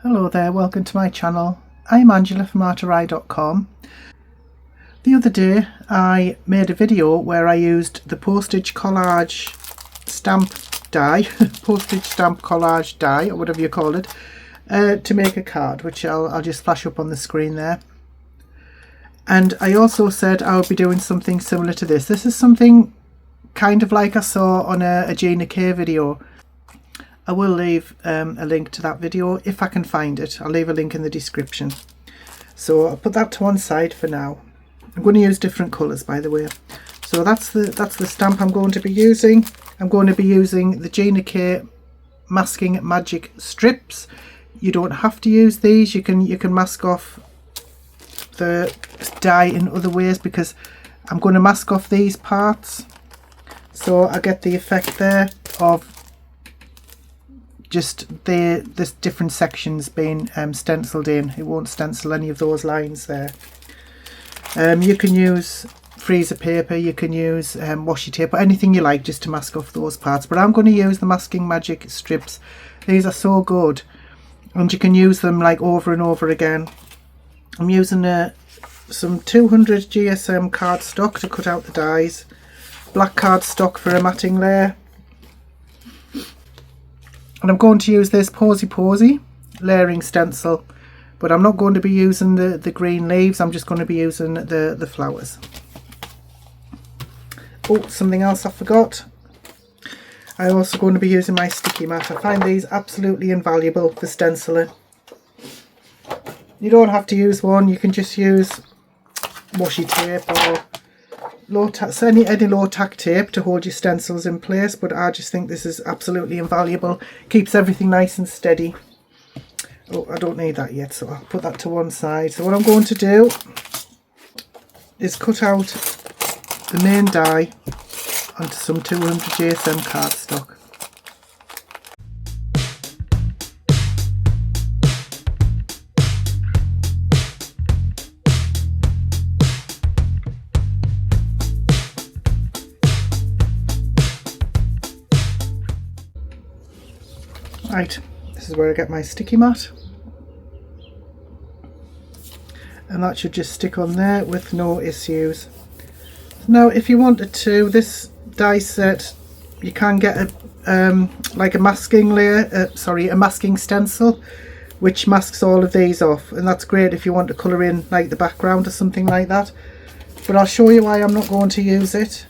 Hello there, welcome to my channel. I'm Angela from arteri.com. The other day I made a video where I used the Postage collage stamp die, postage stamp collage die or whatever you call it, to make a card, which I'll just flash up on the screen there. And I also said I would be doing something similar to this. This is something kind of like I saw on a Gina K video. I will leave a link to that video if I can find it. I'll leave a link in the description. So I'll put that to one side for now. I'm going to use different colours, by the way. So that's the stamp I'm going to be using. I'm going to be using the Gina K masking magic strips. You don't have to use these. You can mask off the die in other ways, because I'm going to mask off these parts, so I get the effect there of just the different sections being stenciled in. It won't stencil any of those lines there. You can use freezer paper, you can use washi tape, or anything you like just to mask off those parts, but I'm going to use the masking magic strips. These are so good and you can use them like over and over again. I'm using some 200 GSM cardstock to cut out the dies, black cardstock for a matting layer, and I'm going to use this Posy layering stencil, but I'm not going to be using the green leaves. I'm just going to be using the flowers. Oh, something else I forgot. I'm also going to be using my sticky mat. I find these absolutely invaluable for stenciling. You don't have to use one, you can just use washi tape or low-tack, any low-tack tape to hold your stencils in place, but I just think this is absolutely invaluable. Keeps everything nice and steady. Oh, I don't need that yet, so I'll put that to one side. So what I'm going to do is cut out the main die onto some 200 GSM cardstock. Right, this is where I get my sticky mat, and that should just stick on there with no issues. Now if you wanted to, this die set, you can get like a masking layer, a masking stencil which masks all of these off, and that's great if you want to colour in like the background or something like that, but I'll show you why I'm not going to use it.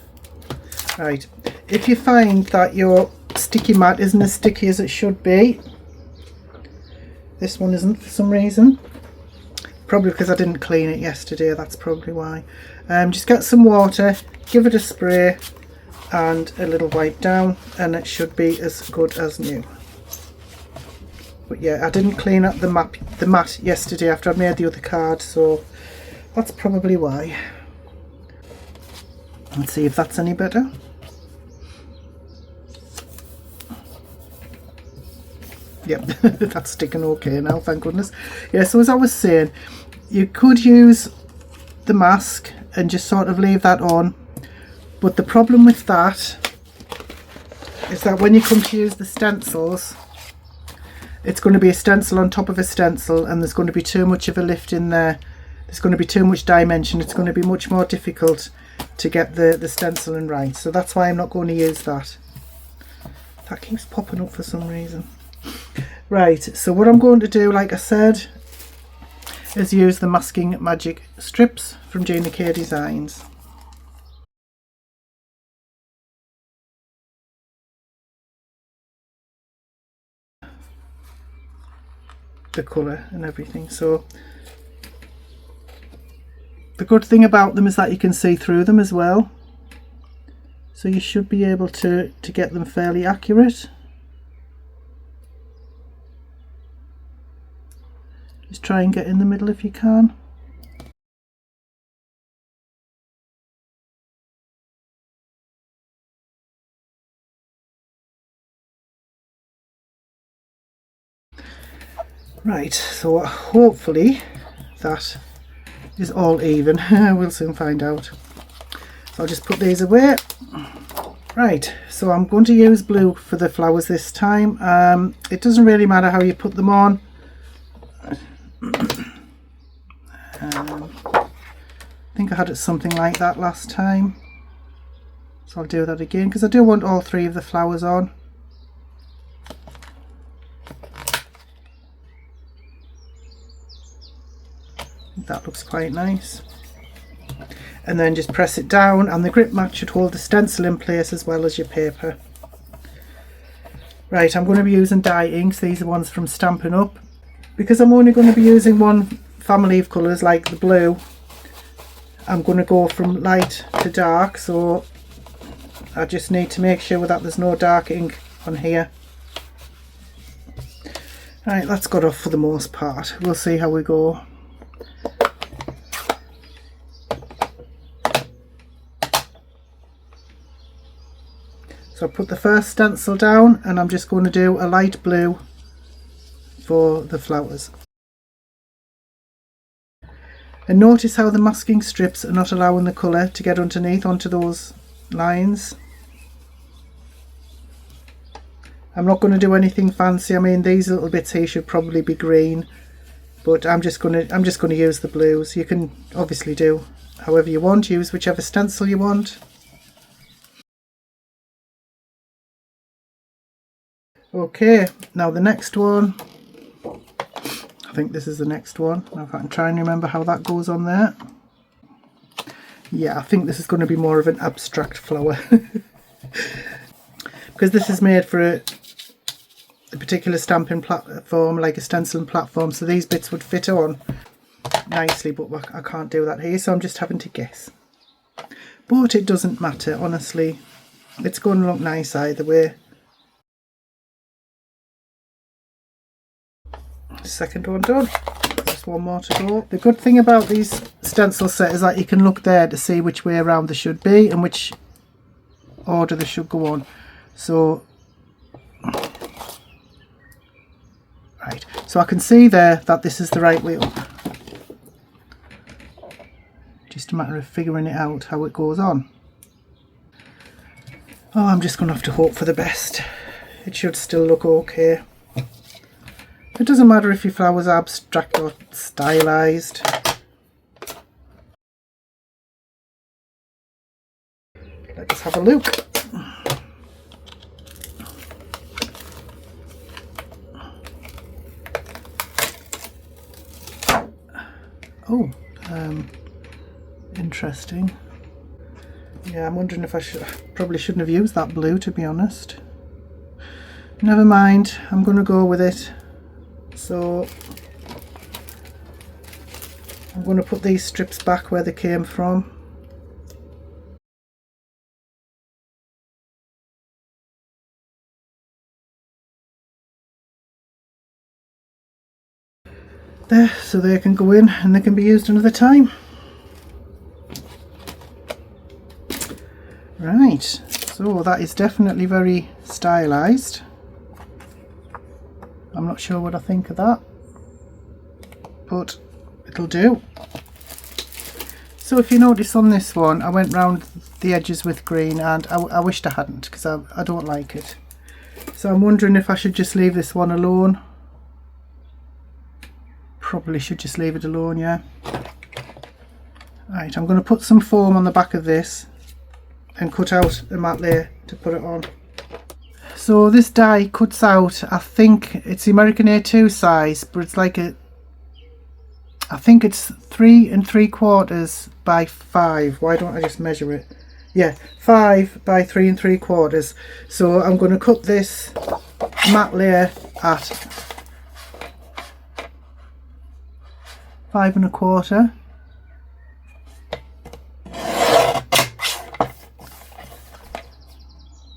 Right, if you find that your sticky mat isn't as sticky as it should be, this one isn't for some reason, probably because I didn't clean it yesterday, that's probably why. Just get some water, give it a spray and a little wipe down, and it should be as good as new. But yeah, I didn't clean up the mat yesterday after I made the other card, so that's probably why. Let's see if that's any better. Yep, that's sticking okay now, thank goodness. Yeah, so as I was saying, you could use the mask and just sort of leave that on, but the problem with that is that when you come to use the stencils, it's going to be a stencil on top of a stencil, and there's going to be too much of a lift in there. There's going to be too much dimension. It's going to be much more difficult to get the stenciling right, so that's why I'm not going to use that. That keeps popping up for some reason. Right, so what I'm going to do, like I said, is use the masking magic strips from Gina K Designs. The colour and everything. So the good thing about them is that you can see through them as well, so you should be able to get them fairly accurate. Just try and get in the middle if you can. Right, so hopefully that is all even. We'll soon find out. So I'll just put these away. Right, so I'm going to use blue for the flowers this time. It doesn't really matter how you put them on. I think I had it something like that last time, so I'll do that again because I do want all three of the flowers on. That looks quite nice. And then just press it down, and the grip mat should hold the stencil in place as well as your paper. Right, I'm going to be using dye inks. These are ones from Stampin' Up. Because I'm only going to be using one family of colours like the blue, I'm going to go from light to dark, so I just need to make sure that there's no dark ink on here. Right, that's good off for the most part. We'll see how we go. So I put the first stencil down, and I'm just going to do a light blue for the flowers. And notice how the masking strips are not allowing the colour to get underneath onto those lines. I'm not going to do anything fancy. I mean, these little bits here should probably be green, but I'm just going to use the blues. You can obviously do however you want. Use whichever stencil you want. Okay, now the next one, I think this is the next one. Now if I can try and remember how that goes on there. Yeah, I think this is going to be more of an abstract flower. Because this is made for a particular stamping platform, like a stenciling platform, so these bits would fit on nicely, but I can't do that here, so I'm just having to guess. But it doesn't matter, honestly. It's going to look nice either way. Second one done. There's one more to go. The good thing about these stencil sets is that you can look there to see which way around they should be and which order they should go on. So right, so I can see there that this is the right way up. Just a matter of figuring it out how it goes on. Oh, I'm just going to have to hope for the best. It should still look okay. It doesn't matter if your flower's abstract or stylized. Let's have a look. Oh, interesting. Yeah, I'm wondering if I probably shouldn't have used that blue, to be honest. Never mind, I'm going to go with it. So I'm going to put these strips back where they came from. There, so they can go in and they can be used another time. Right, so that is definitely very stylized. I'm not sure what I think of that, but it'll do. So if you notice on this one, I went round the edges with green, and I wished I hadn't, because I don't like it. So I'm wondering if I should just leave this one alone. Probably should just leave it alone, yeah. Right, I'm going to put some foam on the back of this and cut out a matte layer to put it on. So this die cuts out, I think it's the American A2 size, but it's like I think it's 3 3/4 by 5. Why don't I just measure it? Yeah, 5 by 3 3/4. So I'm going to cut this matte layer at 5 1/4.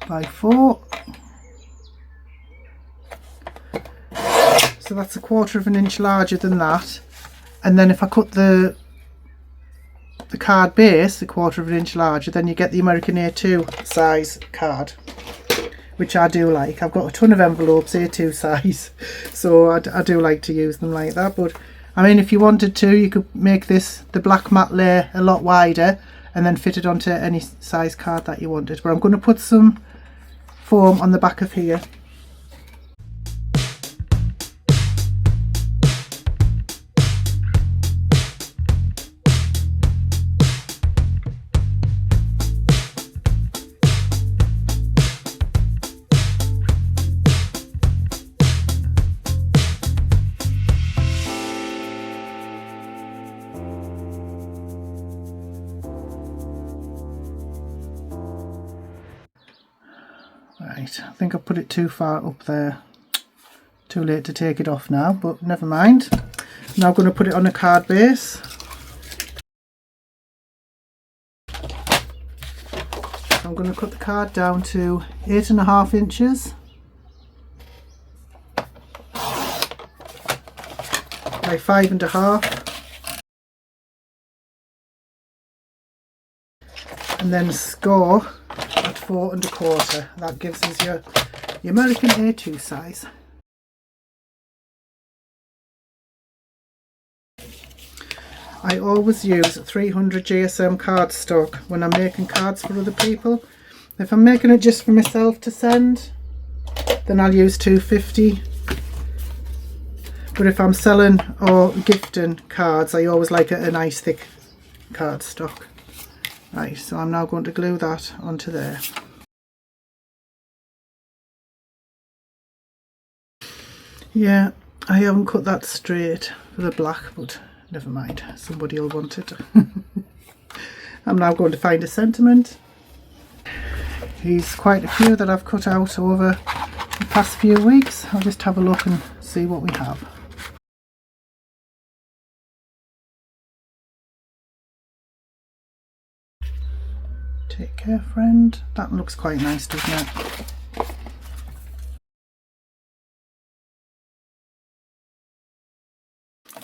By 4. So that's 1/4 inch larger than that. And then if I cut the card base 1/4 inch larger, then you get the American A2 size card, which I do like. I've got a ton of envelopes A2 size, so I do like to use them like that. But I mean, if you wanted to, you could make the black matte layer a lot wider and then fit it onto any size card that you wanted. But I'm going to put some foam on the back of here. Right, I think I put it too far up there. Too late to take it off now, but never mind. Now I'm going to put it on a card base. I'm going to cut the card down to 8.5 inches by 5.5, and then score at 4.25. That gives us your American A2 size. I always use 300 GSM cardstock when I'm making cards for other people. If I'm making it just for myself to send, then I'll use 250. But if I'm selling or gifting cards, I always like a nice thick cardstock. Right, so I'm now going to glue that onto there. Yeah, I haven't cut that straight for the black, but never mind, somebody will want it. I'm now going to find a sentiment. There's quite a few that I've cut out over the past few weeks. I'll just have a look and see what we have. Take care, friend. That looks quite nice, doesn't it?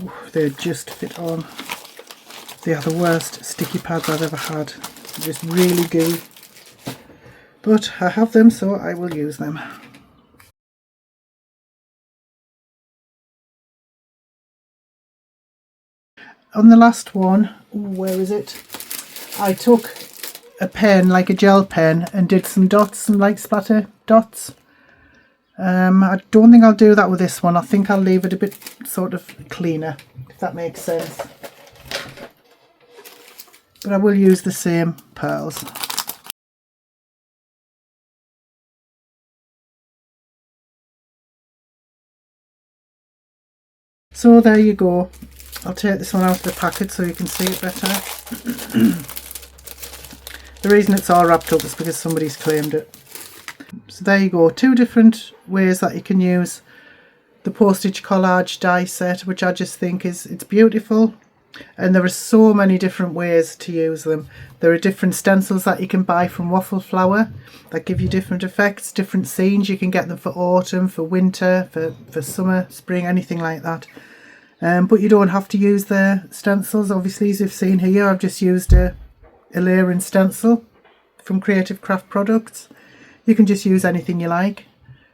Ooh, they just fit on. They are the worst sticky pads I've ever had. They're just really gooey. But I have them, so I will use them. On the last one, where is it? I took a pen, like a gel pen, and did some dots, some light splatter dots. I don't think I'll do that with this one. I think I'll leave it a bit sort of cleaner, if that makes sense. But I will use the same pearls. So there you go. I'll take this one out of the packet so you can see it better. The reason it's all wrapped up is because somebody's claimed it. So there you go, 2 different ways that you can use the Postage collage die set, which I just think it's beautiful. And there are so many different ways to use them. There are different stencils that you can buy from Waffle flour that give you different effects, different scenes. You can get them for autumn, for winter, for summer, spring, anything like that. But you don't have to use the stencils. Obviously, as you've seen here, I've just used a layering stencil from Creative Craft Products. You can just use anything you like.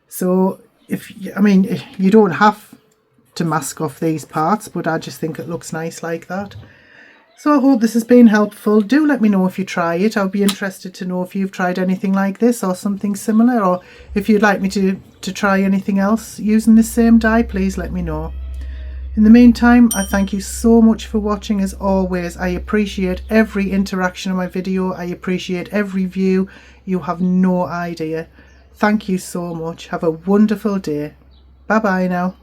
So you don't have to mask off these parts, but I just think it looks nice like that. So I hope this has been helpful. Do let me know if you try it. I'll be interested to know if you've tried anything like this or something similar, or if you'd like me to try anything else using the same die, please let me know. In the meantime, I thank you so much for watching. As always, I appreciate every interaction on my video. I appreciate every view. You have no idea. Thank you so much. Have a wonderful day. Bye bye now.